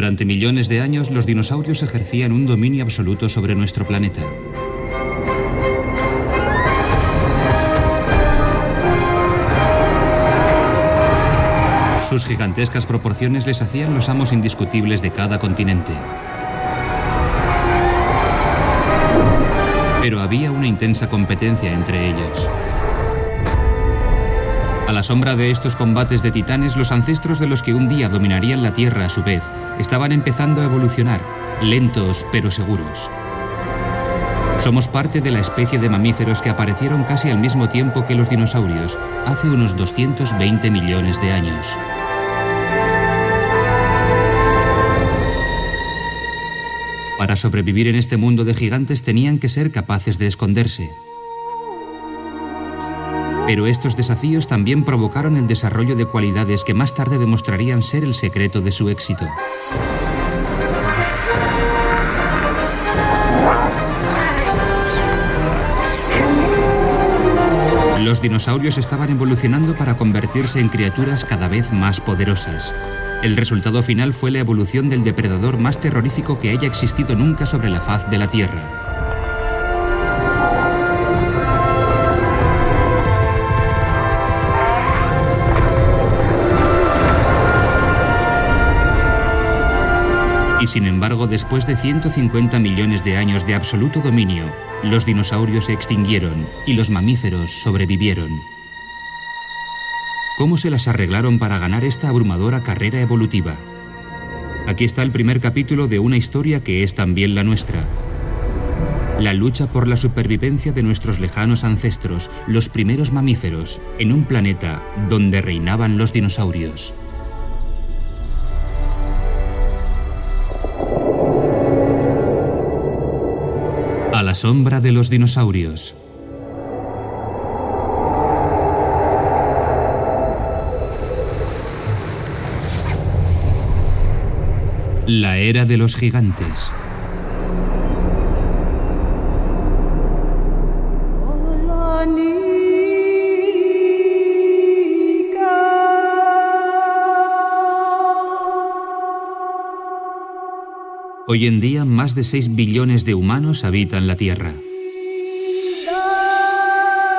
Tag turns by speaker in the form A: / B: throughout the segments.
A: Durante millones de años, los dinosaurios ejercían un dominio absoluto sobre nuestro planeta. Sus gigantescas proporciones les hacían los amos indiscutibles de cada continente. Pero había una intensa competencia entre ellos. A la sombra de estos combates de titanes, los ancestros de los que un día dominarían la Tierra a su vez, estaban empezando a evolucionar, lentos pero seguros. Somos parte de la especie de mamíferos que aparecieron casi al mismo tiempo que los dinosaurios, hace unos 220 millones de años. Para sobrevivir en este mundo de gigantes tenían que ser capaces de esconderse. Pero estos desafíos también provocaron el desarrollo de cualidades que más tarde demostrarían ser el secreto de su éxito. Los dinosaurios estaban evolucionando para convertirse en criaturas cada vez más poderosas. El resultado final fue la evolución del depredador más terrorífico que haya existido nunca sobre la faz de la Tierra. Y sin embargo, después de 150 millones de años de absoluto dominio, los dinosaurios se extinguieron y los mamíferos sobrevivieron. ¿Cómo se las arreglaron para ganar esta abrumadora carrera evolutiva? Aquí está el primer capítulo de una historia que es también la nuestra. La lucha por la supervivencia de nuestros lejanos ancestros, los primeros mamíferos, en un planeta donde reinaban los dinosaurios. A la sombra de los dinosaurios. La era de los gigantes. Hoy en día, más de 6 billones de humanos habitan la Tierra.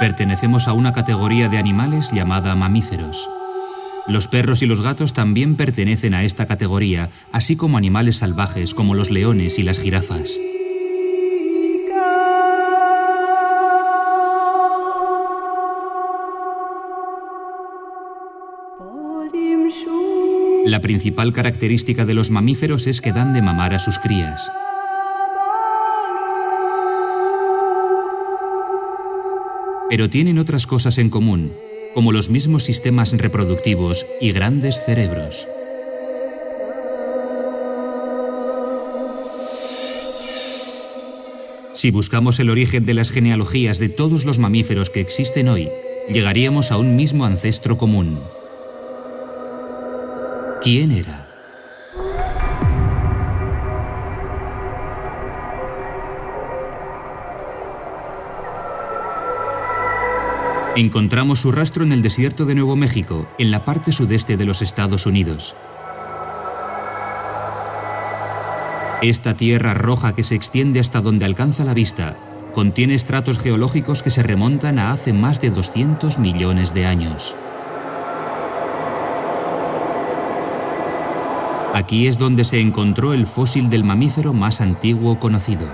A: Pertenecemos a una categoría de animales llamada mamíferos. Los perros y los gatos también pertenecen a esta categoría, así como animales salvajes como los leones y las jirafas. La principal característica de los mamíferos es que dan de mamar a sus crías. Pero tienen otras cosas en común, como los mismos sistemas reproductivos y grandes cerebros. Si buscamos el origen de las genealogías de todos los mamíferos que existen hoy, llegaríamos a un mismo ancestro común. ¿Quién era? Encontramos su rastro en el desierto de Nuevo México, en la parte sudeste de los Estados Unidos. Esta tierra roja que se extiende hasta donde alcanza la vista contiene estratos geológicos que se remontan a hace más de 200 millones de años. Aquí es donde se encontró el fósil del mamífero más antiguo conocido.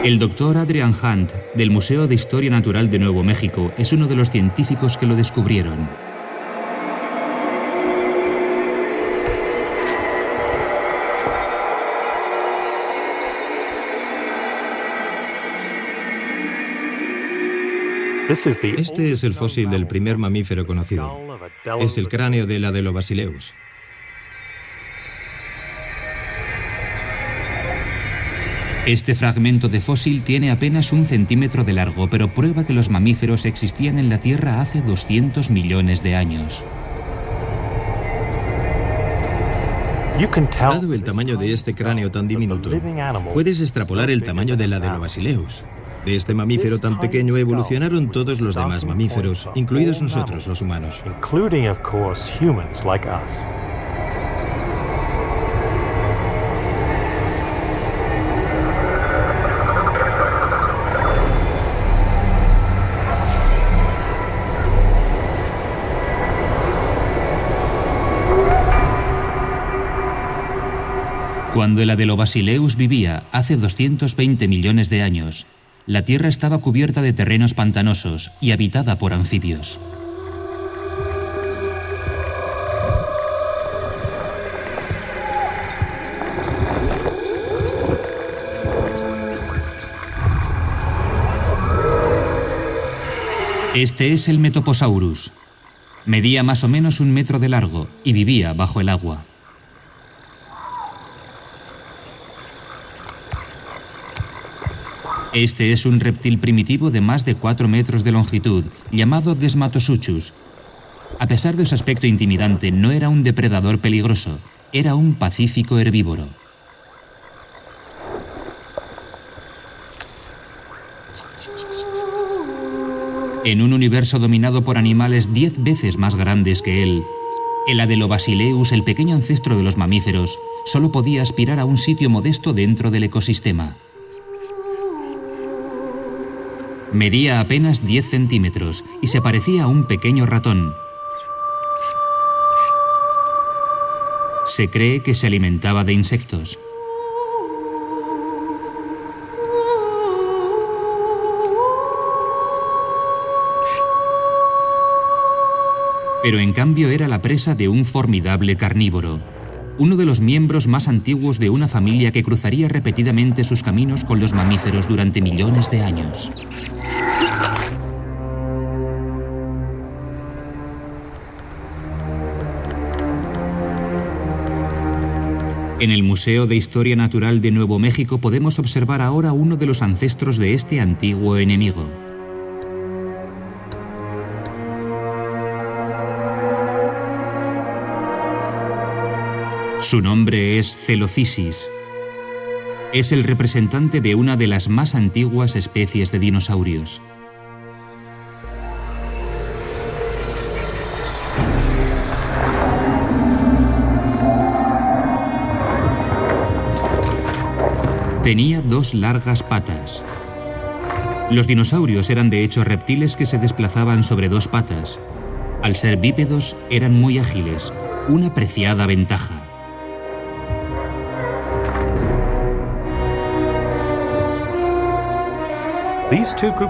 A: El doctor Adrian Hunt, del Museo de Historia Natural de Nuevo México, es uno de los científicos que lo descubrieron.
B: Este es el fósil del primer mamífero conocido. Es el cráneo del Adelobasileus.
A: Este fragmento de fósil tiene apenas 1 centímetro de largo, pero prueba que los mamíferos existían en la Tierra hace 200 millones de años.
B: Dado el tamaño de este cráneo tan diminuto, puedes extrapolar el tamaño del Adelobasileus. De este mamífero tan pequeño evolucionaron todos los demás mamíferos, incluidos nosotros, los humanos.
A: Cuando el Adelobasileus vivía hace 220 millones de años, la Tierra estaba cubierta de terrenos pantanosos y habitada por anfibios. Este es el Metoposaurus. Medía más o menos 1 metro de largo y vivía bajo el agua. Este es un reptil primitivo de más de 4 metros de longitud, llamado Desmatosuchus. A pesar de su aspecto intimidante, no era un depredador peligroso, era un pacífico herbívoro. En un universo dominado por animales 10 veces más grandes que él, el Adelobasileus, el pequeño ancestro de los mamíferos, solo podía aspirar a un sitio modesto dentro del ecosistema. Medía apenas 10 centímetros y se parecía a un pequeño ratón. Se cree que se alimentaba de insectos. Pero en cambio era la presa de un formidable carnívoro, uno de los miembros más antiguos de una familia que cruzaría repetidamente sus caminos con los mamíferos durante millones de años. En el Museo de Historia Natural de Nuevo México podemos observar ahora uno de los ancestros de este antiguo enemigo. Su nombre es Celophysis. Es el representante de una de las más antiguas especies de dinosaurios. Tenía 2 largas patas. Los dinosaurios eran de hecho reptiles que se desplazaban sobre 2 patas. Al ser bípedos, eran muy ágiles, una preciada ventaja.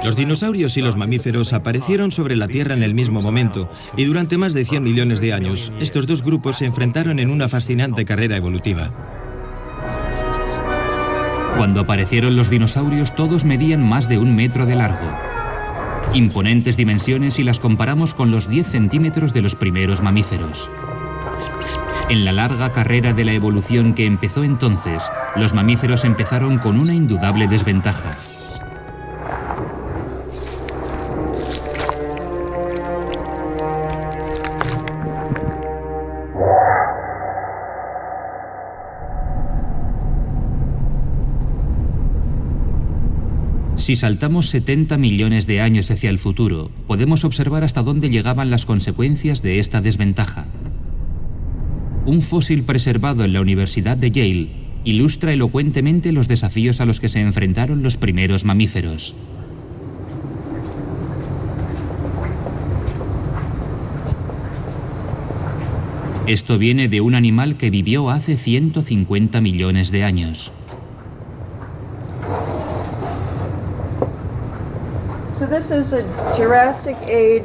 B: Los dinosaurios y los mamíferos aparecieron sobre la Tierra en el mismo momento, y durante más de 100 millones de años, estos 2 grupos se enfrentaron en una fascinante carrera evolutiva.
A: Cuando aparecieron los dinosaurios, todos medían más de 1 metro de largo. Imponentes dimensiones si las comparamos con los 10 centímetros de los primeros mamíferos. En la larga carrera de la evolución que empezó entonces, los mamíferos empezaron con una indudable desventaja. Si saltamos 70 millones de años hacia el futuro, podemos observar hasta dónde llegaban las consecuencias de esta desventaja. Un fósil preservado en la Universidad de Yale ilustra elocuentemente los desafíos a los que se enfrentaron los primeros mamíferos. Esto viene de un animal que vivió hace 150 millones de años.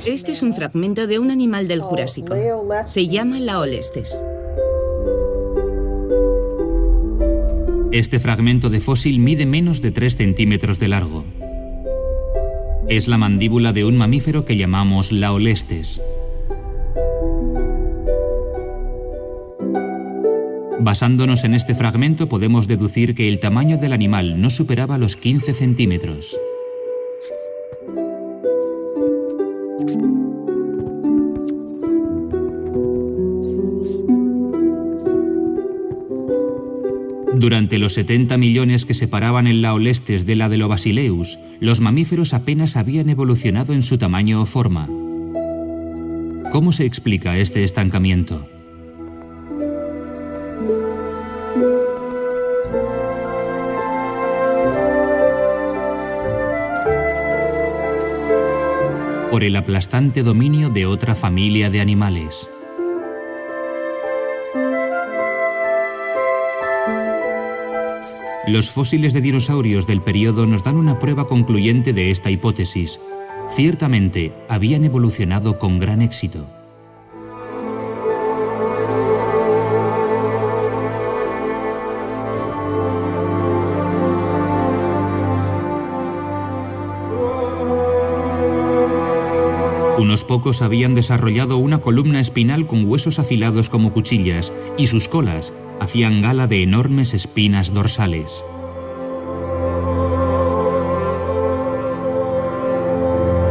C: Este es un fragmento de un animal del Jurásico. Se llama Laolestes.
A: Este fragmento de fósil mide menos de 3 centímetros de largo. Es la mandíbula de un mamífero que llamamos Laolestes. Basándonos en este fragmento podemos deducir que el tamaño del animal no superaba los 15 centímetros. Durante los 70 millones que separaban el Laolestes de la Delobasileus, los mamíferos apenas habían evolucionado en su tamaño o forma. ¿Cómo se explica este estancamiento? Por el aplastante dominio de otra familia de animales. Los fósiles de dinosaurios del período nos dan una prueba concluyente de esta hipótesis. Ciertamente, habían evolucionado con gran éxito. Unos pocos habían desarrollado una columna espinal con huesos afilados como cuchillas, y sus colas hacían gala de enormes espinas dorsales.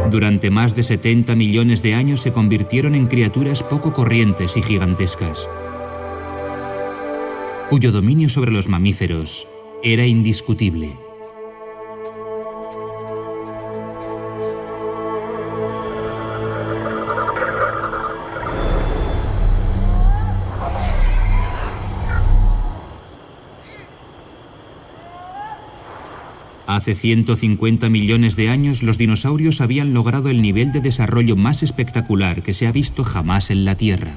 A: Durante más de 70 millones de años se convirtieron en criaturas poco corrientes y gigantescas, cuyo dominio sobre los mamíferos era indiscutible. Hace 150 millones de años los dinosaurios habían logrado el nivel de desarrollo más espectacular que se ha visto jamás en la Tierra.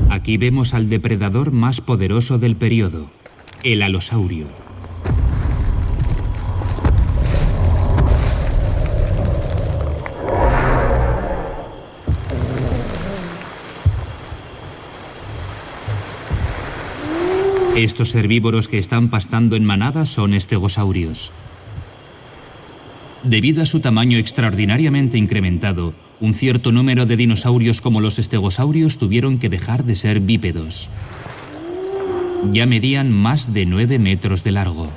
A: Aquí vemos al depredador más poderoso del período, el alosaurio. Estos herbívoros que están pastando en manada son estegosaurios. Debido a su tamaño extraordinariamente incrementado, un cierto número de dinosaurios como los estegosaurios tuvieron que dejar de ser bípedos. Ya medían más de 9 metros de largo.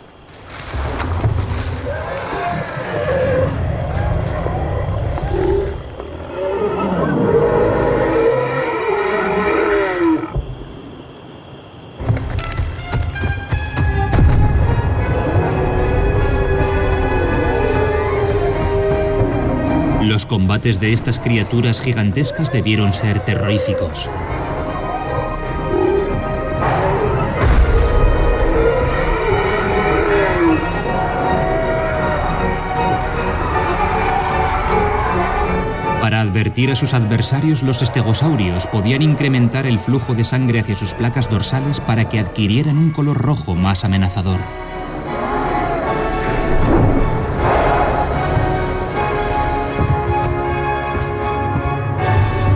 A: Los combates de estas criaturas gigantescas debieron ser terroríficos. Para advertir a sus adversarios, los estegosaurios podían incrementar el flujo de sangre hacia sus placas dorsales para que adquirieran un color rojo más amenazador.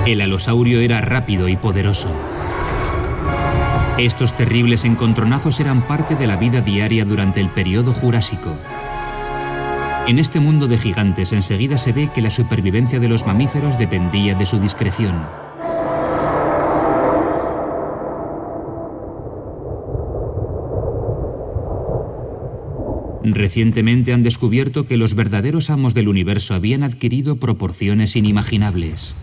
A: El alosaurio era rápido y poderoso. Estos terribles encontronazos eran parte de la vida diaria durante el período Jurásico. En este mundo de gigantes enseguida se ve que la supervivencia de los mamíferos dependía de su discreción. Recientemente han descubierto que los verdaderos amos del universo habían adquirido proporciones inimaginables.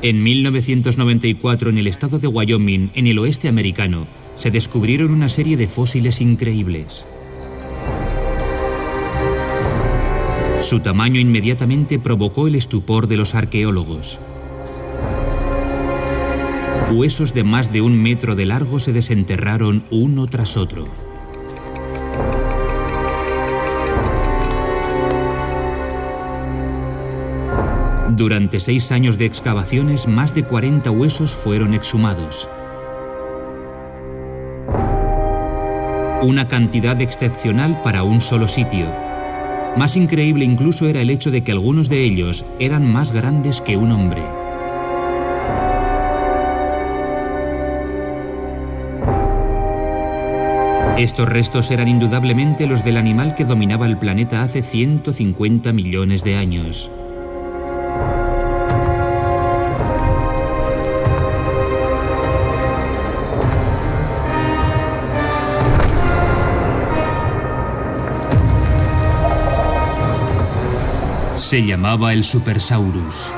A: En 1994, en el estado de Wyoming, en el oeste americano, se descubrieron una serie de fósiles increíbles. Su tamaño inmediatamente provocó el estupor de los arqueólogos. Huesos de más de 1 metro de largo se desenterraron uno tras otro. Durante 6 años de excavaciones, más de 40 huesos fueron exhumados. Una cantidad excepcional para un solo sitio. Más increíble incluso era el hecho de que algunos de ellos eran más grandes que un hombre. Estos restos eran indudablemente los del animal que dominaba el planeta hace 150 millones de años. Se llamaba el Supersaurus.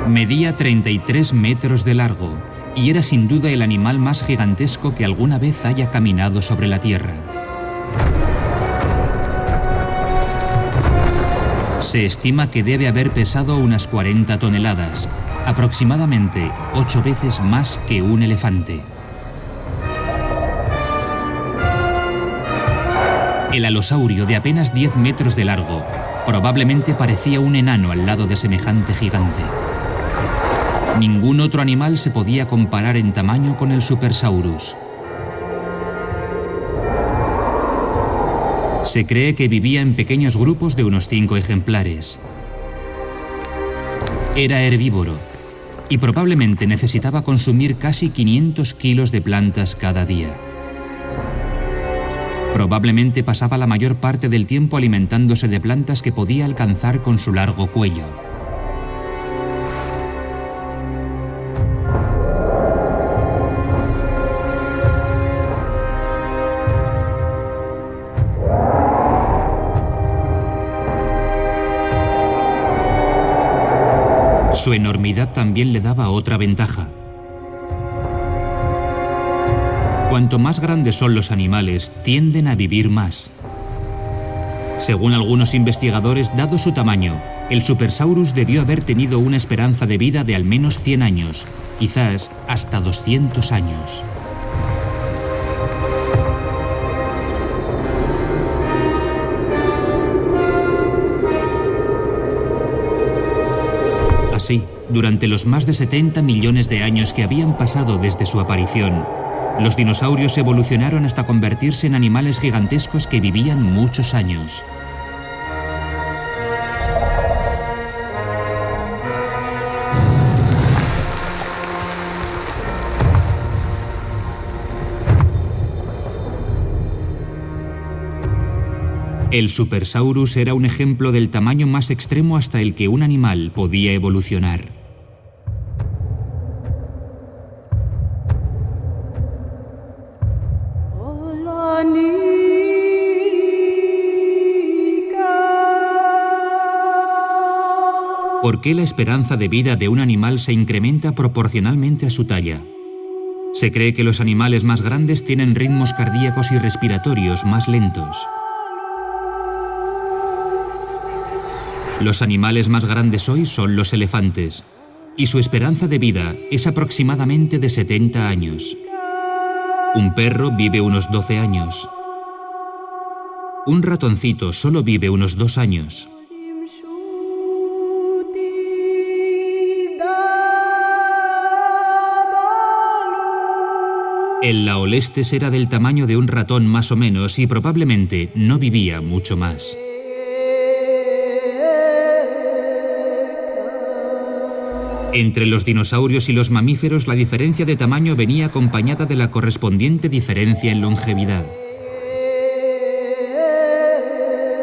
A: Medía 33 metros de largo y era sin duda el animal más gigantesco que alguna vez haya caminado sobre la Tierra. Se estima que debe haber pesado unas 40 toneladas, aproximadamente 8 veces más que un elefante. El alosaurio, de apenas 10 metros de largo, probablemente parecía un enano al lado de semejante gigante. Ningún otro animal se podía comparar en tamaño con el Supersaurus. Se cree que vivía en pequeños grupos de unos 5 ejemplares. Era herbívoro y probablemente necesitaba consumir casi 500 kilos de plantas cada día. Probablemente pasaba la mayor parte del tiempo alimentándose de plantas que podía alcanzar con su largo cuello. Su enormidad también le daba otra ventaja. Cuanto más grandes son los animales, tienden a vivir más. Según algunos investigadores, dado su tamaño, el Supersaurus debió haber tenido una esperanza de vida de al menos 100 años, quizás hasta 200 años. Así, durante los más de 70 millones de años que habían pasado desde su aparición, los dinosaurios evolucionaron hasta convertirse en animales gigantescos que vivían muchos años. El Supersaurus era un ejemplo del tamaño más extremo hasta el que un animal podía evolucionar. ¿Por qué la esperanza de vida de un animal se incrementa proporcionalmente a su talla? Se cree que los animales más grandes tienen ritmos cardíacos y respiratorios más lentos. Los animales más grandes hoy son los elefantes, y su esperanza de vida es aproximadamente de 70 años. Un perro vive unos 12 años. Un ratoncito solo vive unos 2 años. El Laolestes era del tamaño de un ratón más o menos y probablemente no vivía mucho más. Entre los dinosaurios y los mamíferos, la diferencia de tamaño venía acompañada de la correspondiente diferencia en longevidad.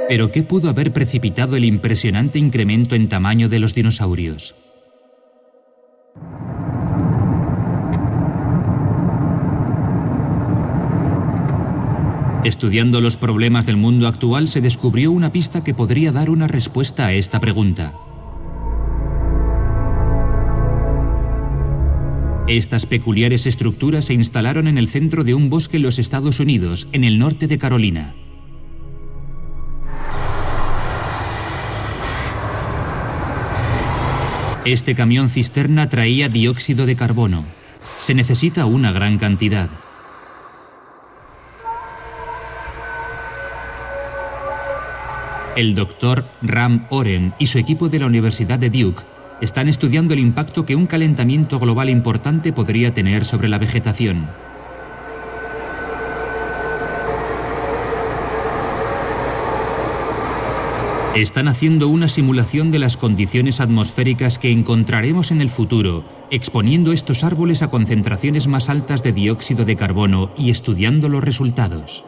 A: ¿Pero qué pudo haber precipitado el impresionante incremento en tamaño de los dinosaurios? Estudiando los problemas del mundo actual, se descubrió una pista que podría dar una respuesta a esta pregunta. Estas peculiares estructuras se instalaron en el centro de un bosque en los Estados Unidos, en el norte de Carolina. Este camión cisterna traía dióxido de carbono. Se necesita una gran cantidad. El doctor Ram Oren y su equipo de la Universidad de Duke están estudiando el impacto que un calentamiento global importante podría tener sobre la vegetación. Están haciendo una simulación de las condiciones atmosféricas que encontraremos en el futuro, exponiendo estos árboles a concentraciones más altas de dióxido de carbono y estudiando los resultados.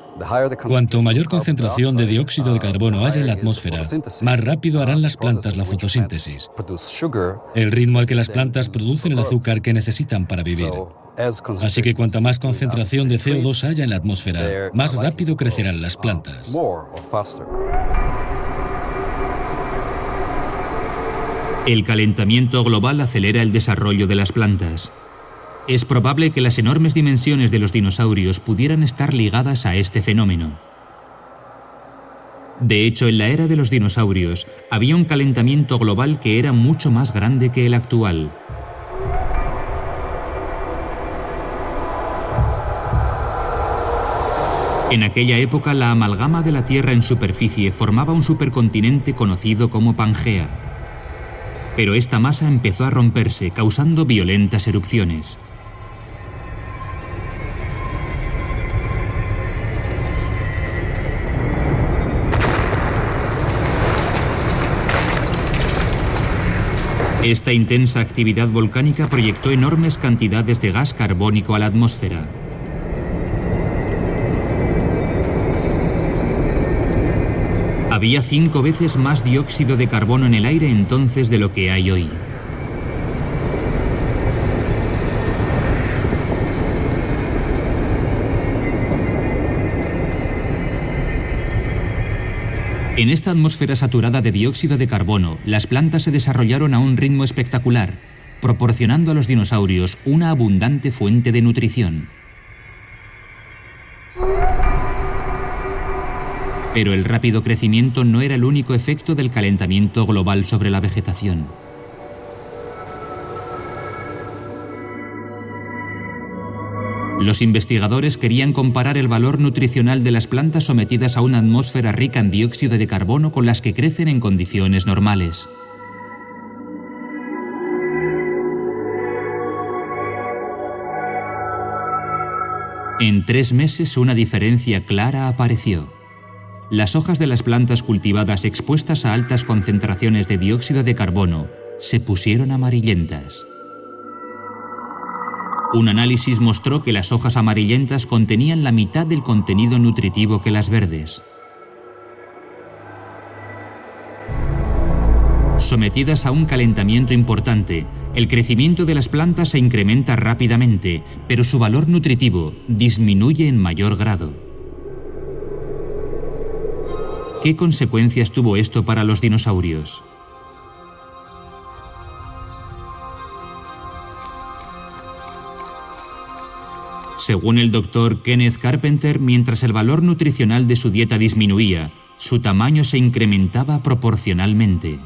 D: Cuanto mayor concentración de dióxido de carbono haya en la atmósfera, más rápido harán las plantas la fotosíntesis, el ritmo al que las plantas producen el azúcar que necesitan para vivir. Así que cuanta más concentración de CO2 haya en la atmósfera, más rápido crecerán las plantas.
A: El calentamiento global acelera el desarrollo de las plantas. Es probable que las enormes dimensiones de los dinosaurios pudieran estar ligadas a este fenómeno. De hecho, en la era de los dinosaurios había un calentamiento global que era mucho más grande que el actual. En aquella época, la amalgama de la Tierra en superficie formaba un supercontinente conocido como Pangea. Pero esta masa empezó a romperse, causando violentas erupciones. Esta intensa actividad volcánica proyectó enormes cantidades de gas carbónico a la atmósfera. Había 5 veces más dióxido de carbono en el aire entonces de lo que hay hoy. En esta atmósfera saturada de dióxido de carbono, las plantas se desarrollaron a un ritmo espectacular, proporcionando a los dinosaurios una abundante fuente de nutrición. Pero el rápido crecimiento no era el único efecto del calentamiento global sobre la vegetación. Los investigadores querían comparar el valor nutricional de las plantas sometidas a una atmósfera rica en dióxido de carbono con las que crecen en condiciones normales. En 3 meses una diferencia clara apareció. Las hojas de las plantas cultivadas expuestas a altas concentraciones de dióxido de carbono se pusieron amarillentas. Un análisis mostró que las hojas amarillentas contenían la mitad del contenido nutritivo que las verdes. Sometidas a un calentamiento importante, el crecimiento de las plantas se incrementa rápidamente, pero su valor nutritivo disminuye en mayor grado. ¿Qué consecuencias tuvo esto para los dinosaurios? Según el Dr. Kenneth Carpenter, mientras el valor nutricional de su dieta disminuía, su tamaño se incrementaba proporcionalmente.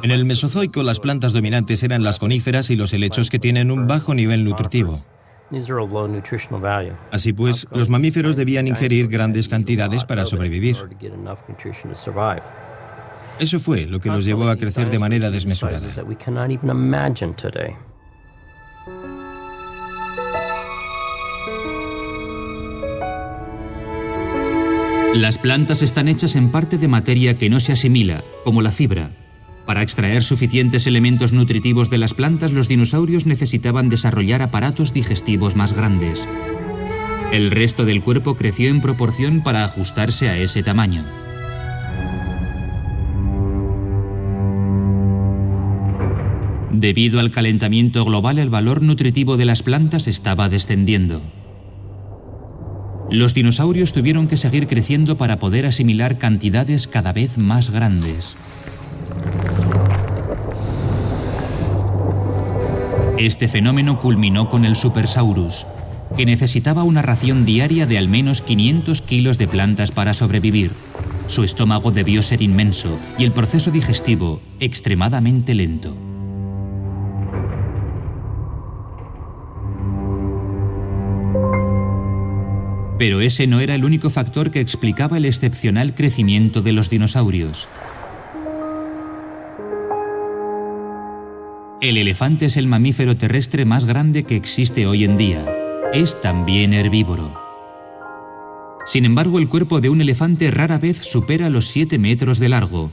B: En el Mesozoico, las plantas dominantes eran las coníferas y los helechos, que tienen un bajo nivel nutritivo. Así pues, los mamíferos debían ingerir grandes cantidades para sobrevivir. Eso fue lo que los llevó a crecer de manera desmesurada.
A: Las plantas están hechas en parte de materia que no se asimila, como la fibra. Para extraer suficientes elementos nutritivos de las plantas, los dinosaurios necesitaban desarrollar aparatos digestivos más grandes. El resto del cuerpo creció en proporción para ajustarse a ese tamaño. Debido al calentamiento global, el valor nutritivo de las plantas estaba descendiendo. Los dinosaurios tuvieron que seguir creciendo para poder asimilar cantidades cada vez más grandes. Este fenómeno culminó con el Supersaurus, que necesitaba una ración diaria de al menos 500 kilos de plantas para sobrevivir. Su estómago debió ser inmenso y el proceso digestivo extremadamente lento. Pero ese no era el único factor que explicaba el excepcional crecimiento de los dinosaurios. El elefante es el mamífero terrestre más grande que existe hoy en día. es también herbívoro. Sin embargo, el cuerpo de un elefante rara vez supera los 7 metros de largo.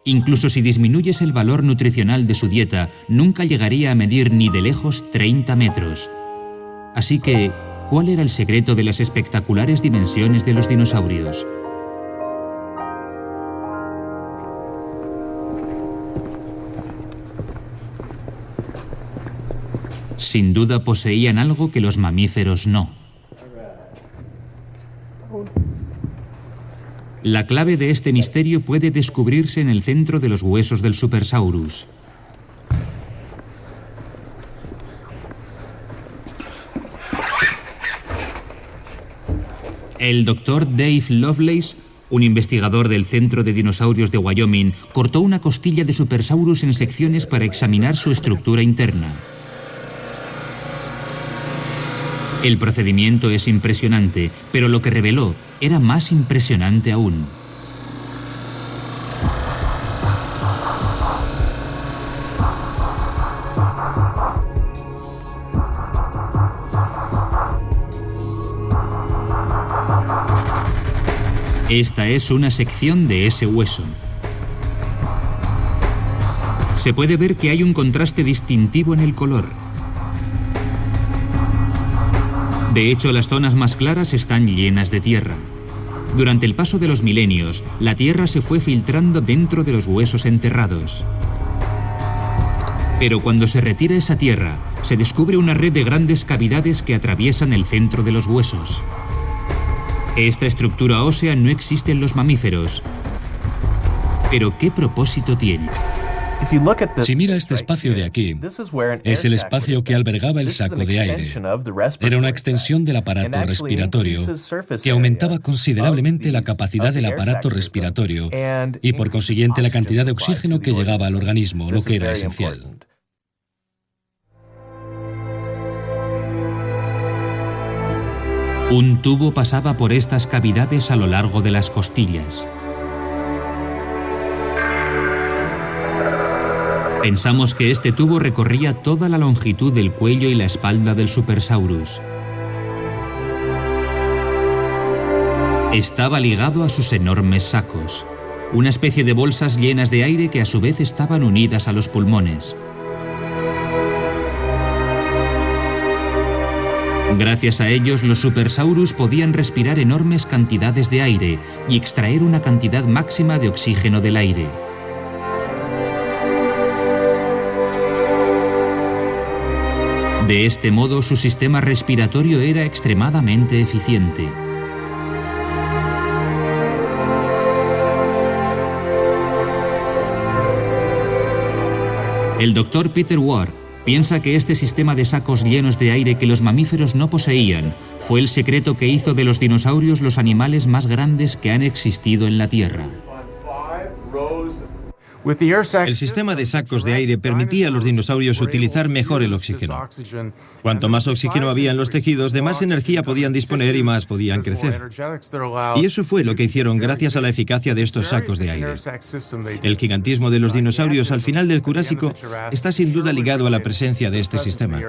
A: Incluso si disminuyes el valor nutricional de su dieta, nunca llegaría a medir ni de lejos 30 metros. Así que, ¿cuál era el secreto de las espectaculares dimensiones de los dinosaurios? Sin duda poseían algo que los mamíferos no. La clave de este misterio puede descubrirse en el centro de los huesos del Supersaurus. El doctor Dave Lovelace, un investigador del Centro de Dinosaurios de Wyoming, cortó una costilla de Supersaurus en secciones para examinar su estructura interna. El procedimiento es impresionante, pero lo que reveló era más impresionante aún. Esta es una sección de ese hueso. Se puede ver que hay un contraste distintivo en el color. De hecho, las zonas más claras están llenas de tierra. Durante el paso de los milenios, la tierra se fue filtrando dentro de los huesos enterrados. Pero cuando se retira esa tierra, se descubre una red de grandes cavidades que atraviesan el centro de los huesos. Esta estructura ósea no existe en los mamíferos. ¿Pero qué propósito tiene?
D: Si mira este espacio de aquí, es el espacio que albergaba el saco de aire. Era una extensión del aparato respiratorio que aumentaba considerablemente la capacidad del aparato respiratorio y por consiguiente la cantidad de oxígeno que llegaba al organismo, lo que era esencial.
A: Un tubo pasaba por estas cavidades a lo largo de las costillas. Pensamos que este tubo recorría toda la longitud del cuello y la espalda del Supersaurus. Estaba ligado a sus enormes sacos, una especie de bolsas llenas de aire que a su vez estaban unidas a los pulmones. Gracias a ellos, los Supersaurus podían respirar enormes cantidades de aire y extraer una cantidad máxima de oxígeno del aire. De este modo, su sistema respiratorio era extremadamente eficiente. El doctor Peter Ward piensa que este sistema de sacos llenos de aire que los mamíferos no poseían fue el secreto que hizo de los dinosaurios los animales más grandes que han existido en la Tierra.
B: El sistema de sacos de aire permitía a los dinosaurios utilizar mejor el oxígeno. Cuanto más oxígeno había en los tejidos, de más energía podían disponer y más podían crecer. Y eso fue lo que hicieron gracias a la eficacia de estos sacos de aire. El gigantismo de los dinosaurios al final del Jurásico está sin duda ligado a la presencia de este sistema.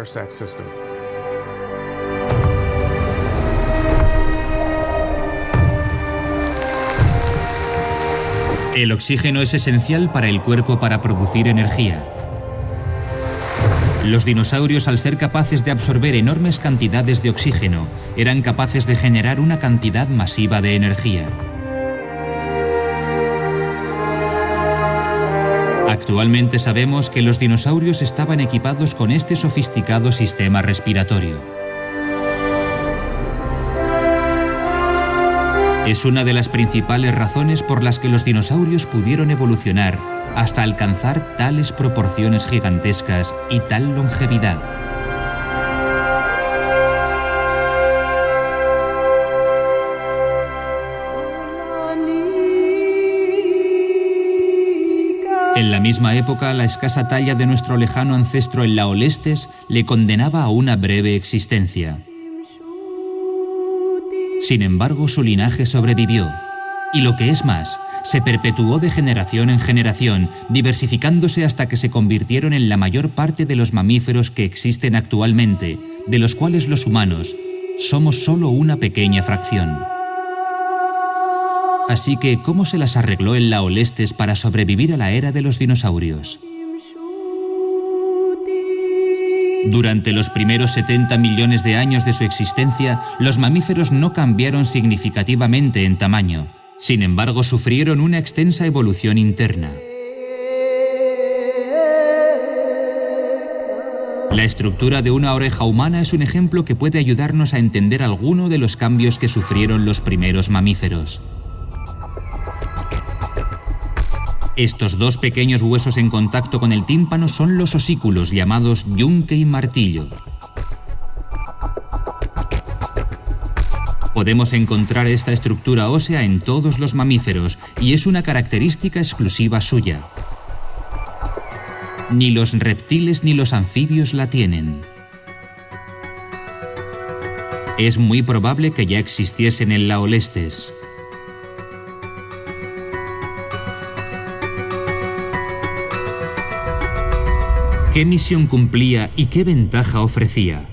A: El oxígeno es esencial para el cuerpo para producir energía. Los dinosaurios, al ser capaces de absorber enormes cantidades de oxígeno, eran capaces de generar una cantidad masiva de energía. Actualmente sabemos que los dinosaurios estaban equipados con este sofisticado sistema respiratorio. Es una de las principales razones por las que los dinosaurios pudieron evolucionar hasta alcanzar tales proporciones gigantescas y tal longevidad. En la misma época, la escasa talla de nuestro lejano ancestro el Laolestes le condenaba a una breve existencia. Sin embargo, su linaje sobrevivió, y lo que es más, se perpetuó de generación en generación, diversificándose hasta que se convirtieron en la mayor parte de los mamíferos que existen actualmente, de los cuales los humanos somos solo una pequeña fracción. Así que, ¿cómo se las arregló el Laolestes para sobrevivir a la era de los dinosaurios? Durante los primeros 70 millones de años de su existencia, los mamíferos no cambiaron significativamente en tamaño. Sin embargo, sufrieron una extensa evolución interna. La estructura de una oreja humana es un ejemplo que puede ayudarnos a entender alguno de los cambios que sufrieron los primeros mamíferos. Estos dos pequeños huesos en contacto con el tímpano son los osículos llamados yunque y martillo. Podemos encontrar esta estructura ósea en todos los mamíferos y es una característica exclusiva suya. Ni los reptiles ni los anfibios la tienen. Es muy probable que ya existiesen en Laolestes. ¿Qué misión cumplía y qué ventaja ofrecía?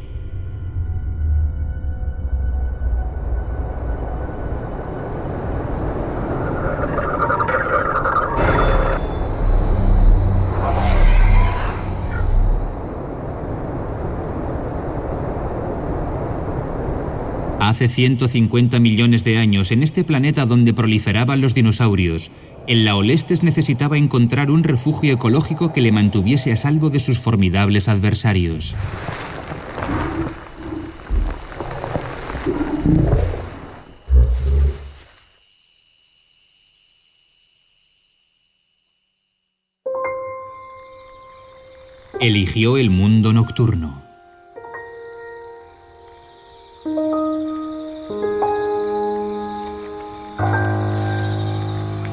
A: Hace 150 millones de años, en este planeta donde proliferaban los dinosaurios, el Laolestes necesitaba encontrar un refugio ecológico que le mantuviese a salvo de sus formidables adversarios. Eligió el mundo nocturno.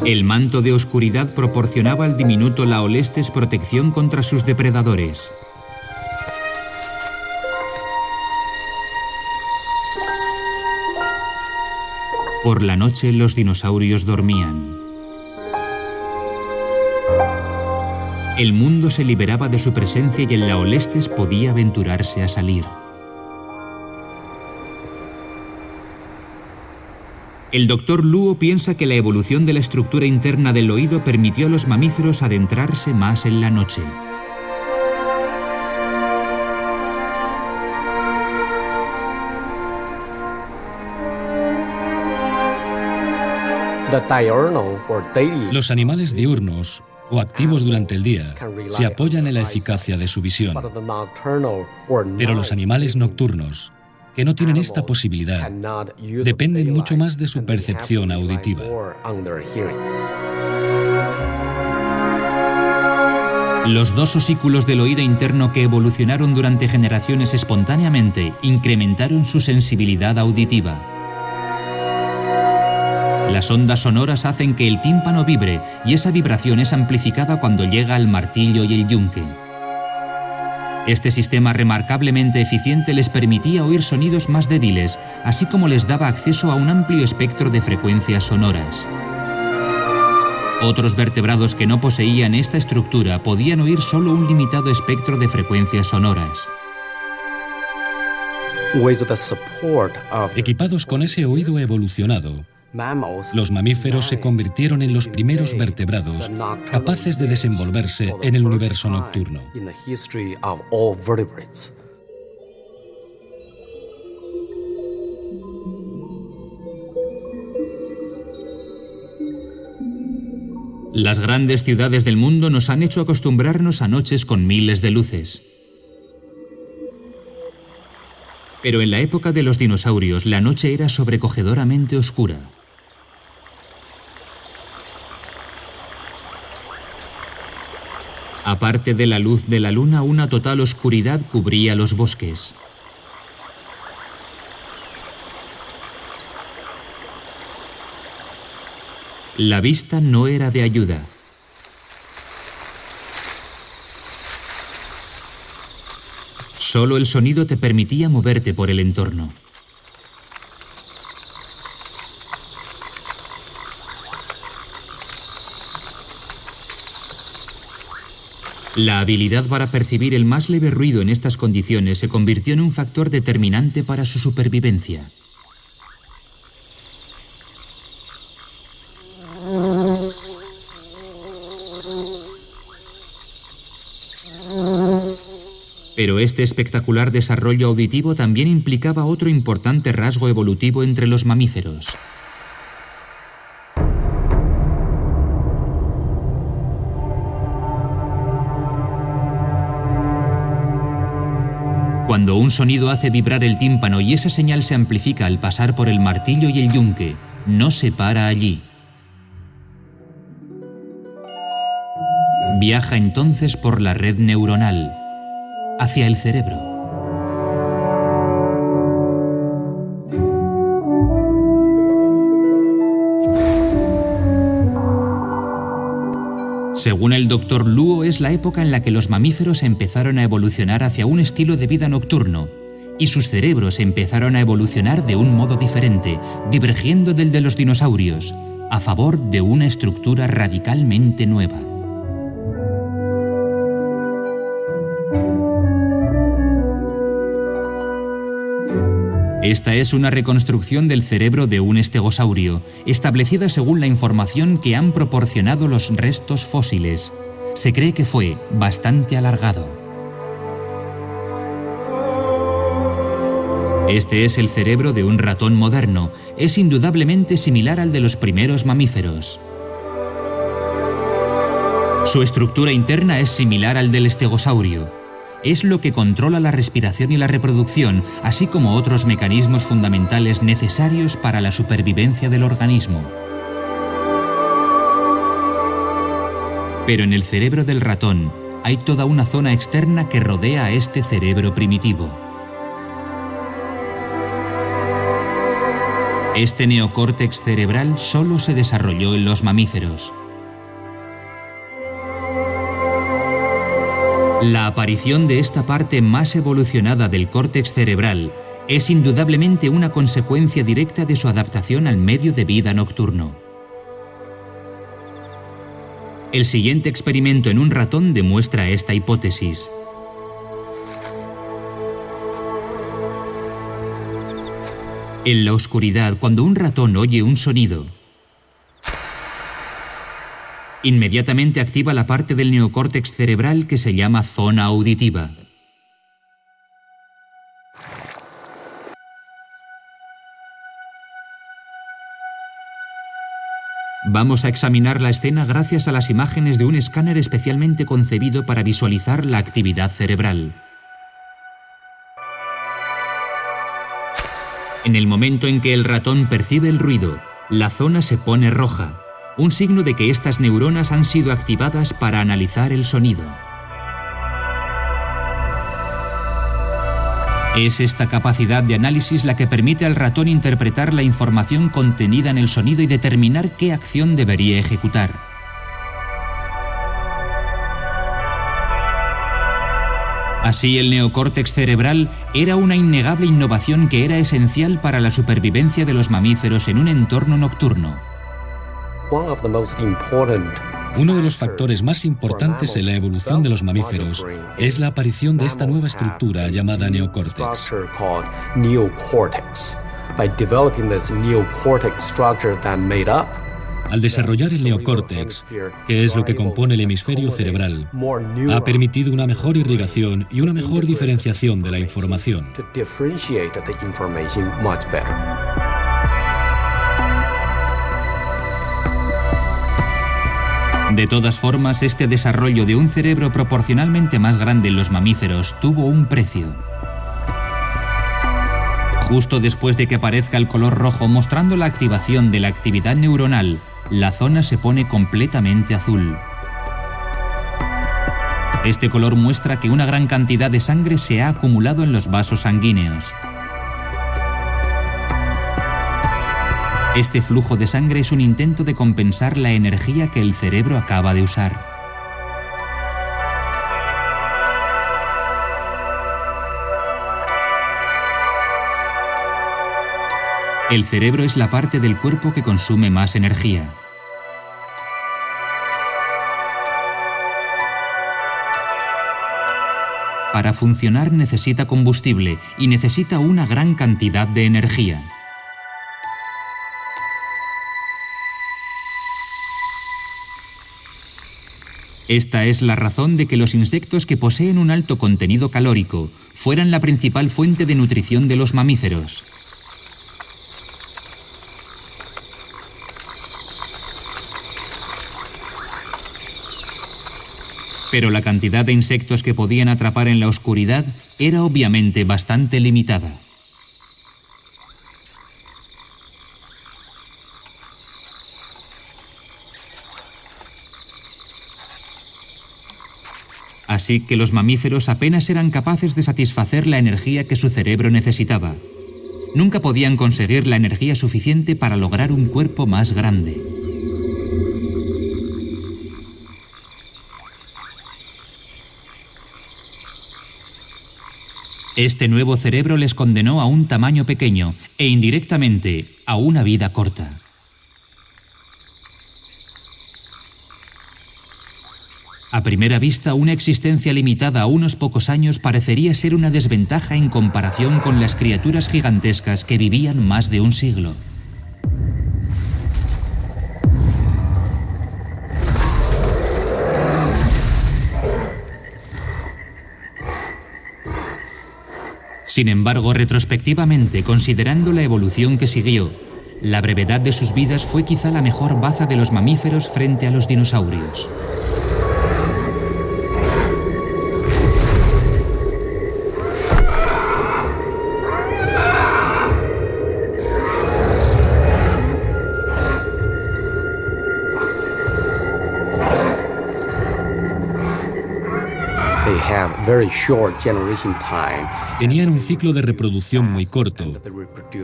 A: El manto de oscuridad proporcionaba al diminuto Laolestes protección contra sus depredadores. Por la noche los dinosaurios dormían. El mundo se liberaba de su presencia y el Laolestes podía aventurarse a salir. El Dr. Luo piensa que la evolución de la estructura interna del oído permitió a los mamíferos adentrarse más en la noche.
D: Los animales diurnos o activos durante el día se apoyan en la eficacia de su visión, pero los animales nocturnos, que no tienen esta posibilidad, dependen mucho más de su percepción auditiva.
A: Los dos osículos del oído interno que evolucionaron durante generaciones espontáneamente incrementaron su sensibilidad auditiva. Las ondas sonoras hacen que el tímpano vibre y esa vibración es amplificada cuando llega al martillo y el yunque. Este sistema remarcablemente eficiente les permitía oír sonidos más débiles, así como les daba acceso a un amplio espectro de frecuencias sonoras. Otros vertebrados que no poseían esta estructura podían oír solo un limitado espectro de frecuencias sonoras.
D: Equipados con ese oído evolucionado, los mamíferos se convirtieron en los primeros vertebrados capaces de desenvolverse en el universo nocturno.
A: Las grandes ciudades del mundo nos han hecho acostumbrarnos a noches con miles de luces. Pero en la época de los dinosaurios, la noche era sobrecogedoramente oscura. Aparte de la luz de la luna, una total oscuridad cubría los bosques. La vista no era de ayuda. Solo el sonido te permitía moverte por el entorno. La habilidad para percibir el más leve ruido en estas condiciones se convirtió en un factor determinante para su supervivencia. Pero este espectacular desarrollo auditivo también implicaba otro importante rasgo evolutivo entre los mamíferos. Cuando un sonido hace vibrar el tímpano y esa señal se amplifica al pasar por el martillo y el yunque, no se para allí. Viaja entonces por la red neuronal, hacia el cerebro. Según el Dr. Luo, es la época en la que los mamíferos empezaron a evolucionar hacia un estilo de vida nocturno y sus cerebros empezaron a evolucionar de un modo diferente, divergiendo del de los dinosaurios, a favor de una estructura radicalmente nueva. Esta es una reconstrucción del cerebro de un estegosaurio, establecida según la información que han proporcionado los restos fósiles. Se cree que fue bastante alargado. Este es el cerebro de un ratón moderno. Es indudablemente similar al de los primeros mamíferos. Su estructura interna es similar al del estegosaurio. Es lo que controla la respiración y la reproducción, así como otros mecanismos fundamentales necesarios para la supervivencia del organismo. Pero en el cerebro del ratón hay toda una zona externa que rodea a este cerebro primitivo. Este neocórtex cerebral solo se desarrolló en los mamíferos. La aparición de esta parte más evolucionada del córtex cerebral es indudablemente una consecuencia directa de su adaptación al medio de vida nocturno. El siguiente experimento en un ratón demuestra esta hipótesis. En la oscuridad, cuando un ratón oye un sonido, inmediatamente activa la parte del neocórtex cerebral que se llama zona auditiva. Vamos a examinar la escena gracias a las imágenes de un escáner especialmente concebido para visualizar la actividad cerebral. En el momento en que el ratón percibe el ruido, la zona se pone roja, un signo de que estas neuronas han sido activadas para analizar el sonido. Es esta capacidad de análisis la que permite al ratón interpretar la información contenida en el sonido y determinar qué acción debería ejecutar. Así, el neocórtex cerebral era una innegable innovación que era esencial para la supervivencia de los mamíferos en un entorno nocturno.
D: Uno de los factores más importantes en la evolución de los mamíferos es la aparición de esta nueva estructura llamada neocórtex. Al desarrollar el neocórtex, que es lo que compone el hemisferio cerebral, ha permitido una mejor irrigación y una mejor diferenciación de la información.
A: De todas formas, este desarrollo de un cerebro proporcionalmente más grande en los mamíferos tuvo un precio. Justo después de que aparezca el color rojo mostrando la activación de la actividad neuronal, la zona se pone completamente azul. Este color muestra que una gran cantidad de sangre se ha acumulado en los vasos sanguíneos. Este flujo de sangre es un intento de compensar la energía que el cerebro acaba de usar. El cerebro es la parte del cuerpo que consume más energía. Para funcionar necesita combustible y necesita una gran cantidad de energía. Esta es la razón de que los insectos que poseen un alto contenido calórico fueran la principal fuente de nutrición de los mamíferos. Pero la cantidad de insectos que podían atrapar en la oscuridad era obviamente bastante limitada. Así que los mamíferos apenas eran capaces de satisfacer la energía que su cerebro necesitaba. Nunca podían conseguir la energía suficiente para lograr un cuerpo más grande. Este nuevo cerebro les condenó a un tamaño pequeño e indirectamente a una vida corta. A primera vista, una existencia limitada a unos pocos años parecería ser una desventaja en comparación con las criaturas gigantescas que vivían más de un siglo. Sin embargo, retrospectivamente, considerando la evolución que siguió, la brevedad de sus vidas fue quizá la mejor baza de los mamíferos frente a los dinosaurios.
D: Tenían un ciclo de reproducción muy corto,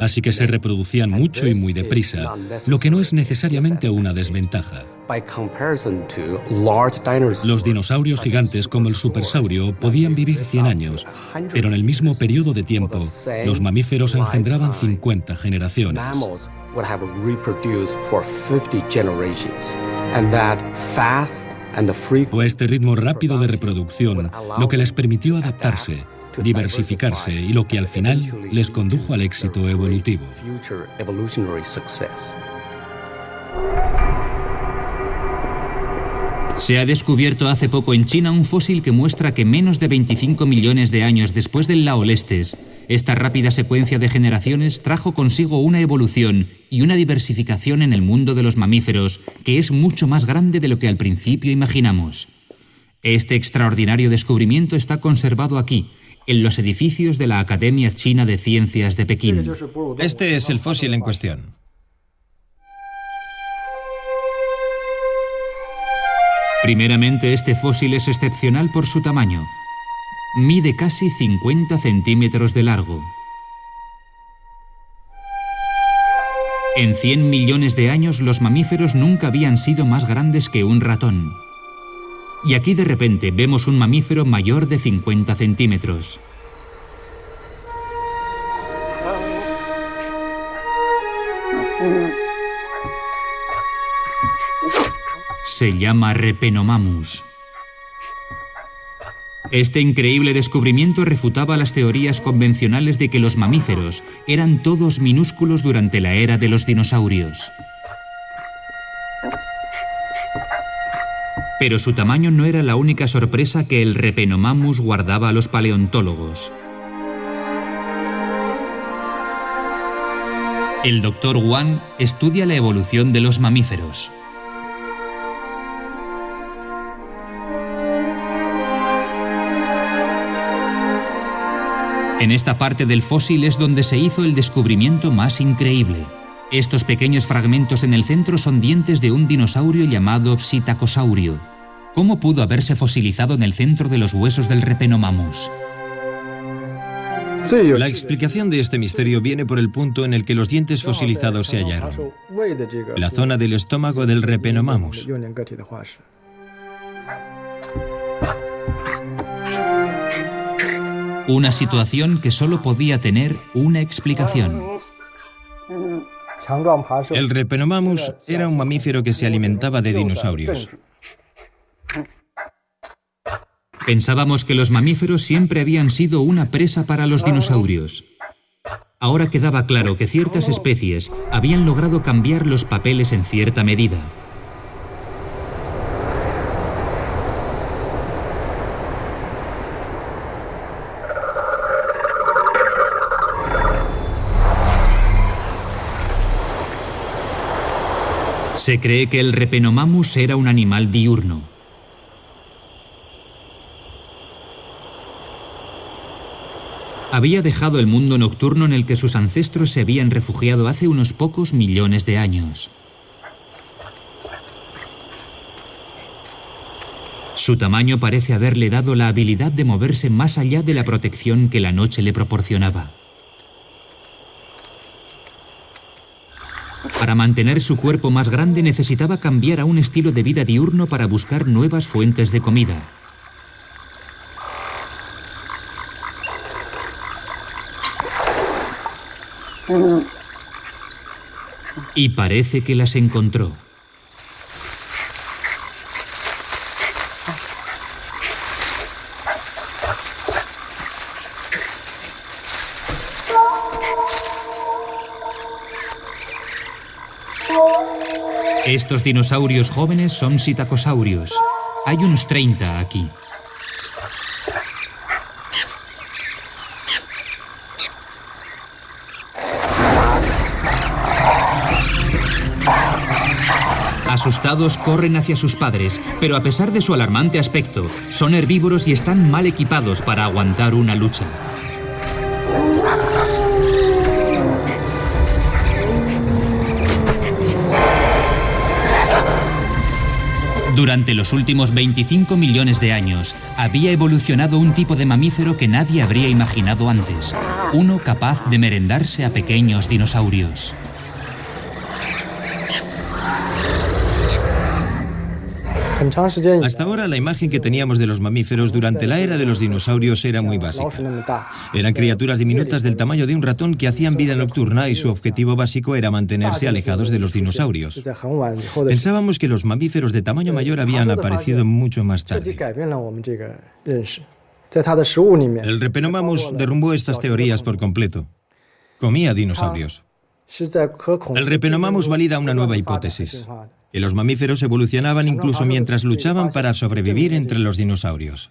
D: así que se reproducían mucho y muy deprisa, lo que no es necesariamente una desventaja. Los dinosaurios gigantes como el supersaurio podían vivir 100 años, pero en el mismo periodo de tiempo, los mamíferos engendraban 50 generaciones. Fue este ritmo rápido de reproducción lo que les permitió adaptarse, diversificarse y lo que al final les condujo al éxito evolutivo.
A: Se ha descubierto hace poco en China un fósil que muestra que menos de 25 millones de años después del Laolestes, esta rápida secuencia de generaciones trajo consigo una evolución y una diversificación en el mundo de los mamíferos que es mucho más grande de lo que al principio imaginamos. Este extraordinario descubrimiento está conservado aquí, en los edificios de la Academia China de Ciencias de Pekín.
B: Este es el fósil en cuestión.
A: Primeramente, este fósil es excepcional por su tamaño. Mide casi 50 centímetros de largo. En 100 millones de años, los mamíferos nunca habían sido más grandes que un ratón. Y aquí de repente vemos un mamífero mayor de 50 centímetros. Se llama Repenomamus. Este increíble descubrimiento refutaba las teorías convencionales de que los mamíferos eran todos minúsculos durante la era de los dinosaurios. Pero su tamaño no era la única sorpresa que el Repenomamus guardaba a los paleontólogos. El Dr. Wang estudia la evolución de los mamíferos. En esta parte del fósil es donde se hizo el descubrimiento más increíble. Estos pequeños fragmentos en el centro son dientes de un dinosaurio llamado Psittacosaurio. ¿Cómo pudo haberse fosilizado en el centro de los huesos del Repenomamus?
B: La explicación de este misterio viene por el punto en el que los dientes fosilizados se hallaron, la zona del estómago del Repenomamus.
A: Una situación que solo podía tener una explicación.
B: El Repenomamus era un mamífero que se alimentaba de dinosaurios.
A: Pensábamos que los mamíferos siempre habían sido una presa para los dinosaurios. Ahora quedaba claro que ciertas especies habían logrado cambiar los papeles en cierta medida. Se cree que el Repenomamus era un animal diurno. Había dejado el mundo nocturno en el que sus ancestros se habían refugiado hace unos pocos millones de años. Su tamaño parece haberle dado la habilidad de moverse más allá de la protección que la noche le proporcionaba. Para mantener su cuerpo más grande necesitaba cambiar a un estilo de vida diurno para buscar nuevas fuentes de comida. Y parece que las encontró. Estos dinosaurios jóvenes son psittacosaurios. Hay unos 30 aquí. Asustados corren hacia sus padres, pero a pesar de su alarmante aspecto, son herbívoros y están mal equipados para aguantar una lucha. Durante los últimos 25 millones de años, había evolucionado un tipo de mamífero que nadie habría imaginado antes, uno capaz de merendarse a pequeños dinosaurios.
B: Hasta ahora la imagen que teníamos de los mamíferos durante la era de los dinosaurios era muy básica. Eran criaturas diminutas del tamaño de un ratón que hacían vida nocturna y su objetivo básico era mantenerse alejados de los dinosaurios. Pensábamos que los mamíferos de tamaño mayor habían aparecido mucho más tarde. El Repenomamus derrumbó estas teorías por completo. Comía dinosaurios. El Repenomamus valida una nueva hipótesis: que los mamíferos evolucionaban incluso mientras luchaban para sobrevivir entre los dinosaurios.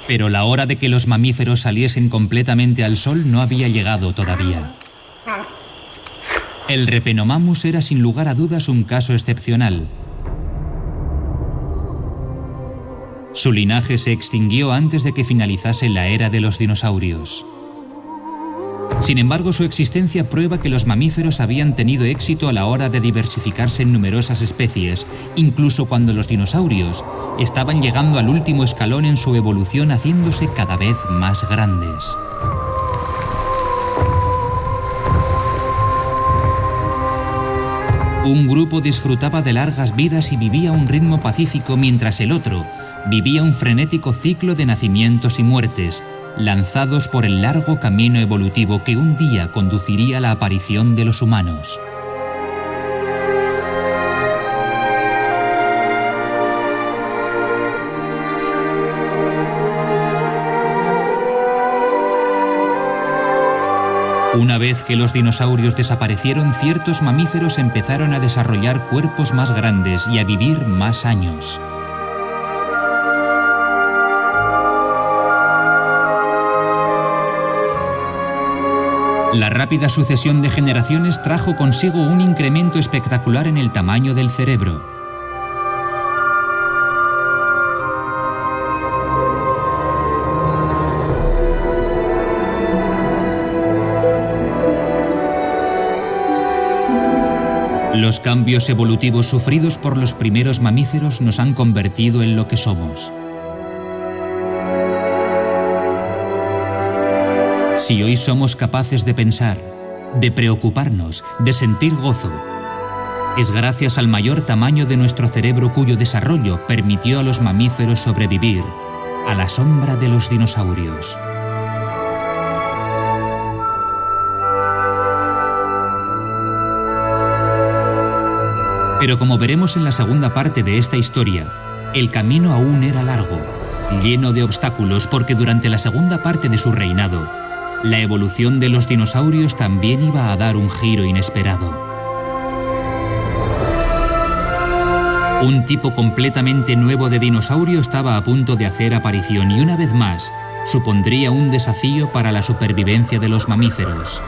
A: Pero la hora de que los mamíferos saliesen completamente al sol no había llegado todavía. El Repenomamus era sin lugar a dudas un caso excepcional. Su linaje se extinguió antes de que finalizase la era de los dinosaurios. Sin embargo, su existencia prueba que los mamíferos habían tenido éxito a la hora de diversificarse en numerosas especies, incluso cuando los dinosaurios estaban llegando al último escalón en su evolución, haciéndose cada vez más grandes. Un grupo disfrutaba de largas vidas y vivía a un ritmo pacífico, mientras el otro vivía un frenético ciclo de nacimientos y muertes, lanzados por el largo camino evolutivo que un día conduciría a la aparición de los humanos. Una vez que los dinosaurios desaparecieron, ciertos mamíferos empezaron a desarrollar cuerpos más grandes y a vivir más años. La rápida sucesión de generaciones trajo consigo un incremento espectacular en el tamaño del cerebro. Los cambios evolutivos sufridos por los primeros mamíferos nos han convertido en lo que somos. Si hoy somos capaces de pensar, de preocuparnos, de sentir gozo, es gracias al mayor tamaño de nuestro cerebro, cuyo desarrollo permitió a los mamíferos sobrevivir a la sombra de los dinosaurios. Pero como veremos en la segunda parte de esta historia, el camino aún era largo, lleno de obstáculos, porque durante la segunda parte de su reinado, la evolución de los dinosaurios también iba a dar un giro inesperado. Un tipo completamente nuevo de dinosaurio estaba a punto de hacer aparición y una vez más supondría un desafío para la supervivencia de los mamíferos.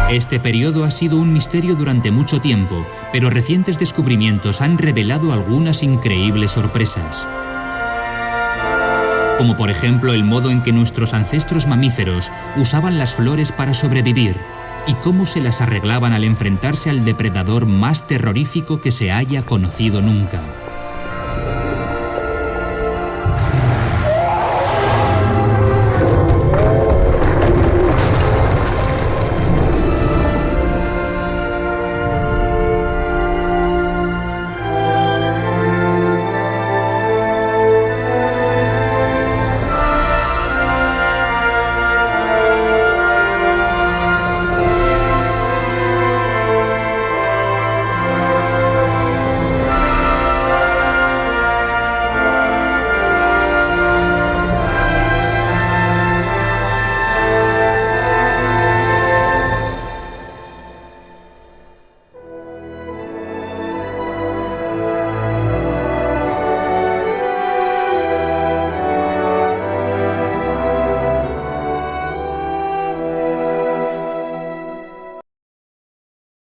A: Este periodo ha sido un misterio durante mucho tiempo, pero recientes descubrimientos han revelado algunas increíbles sorpresas. Como por ejemplo el modo en que nuestros ancestros mamíferos usaban las flores para sobrevivir y cómo se las arreglaban al enfrentarse al depredador más terrorífico que se haya conocido nunca.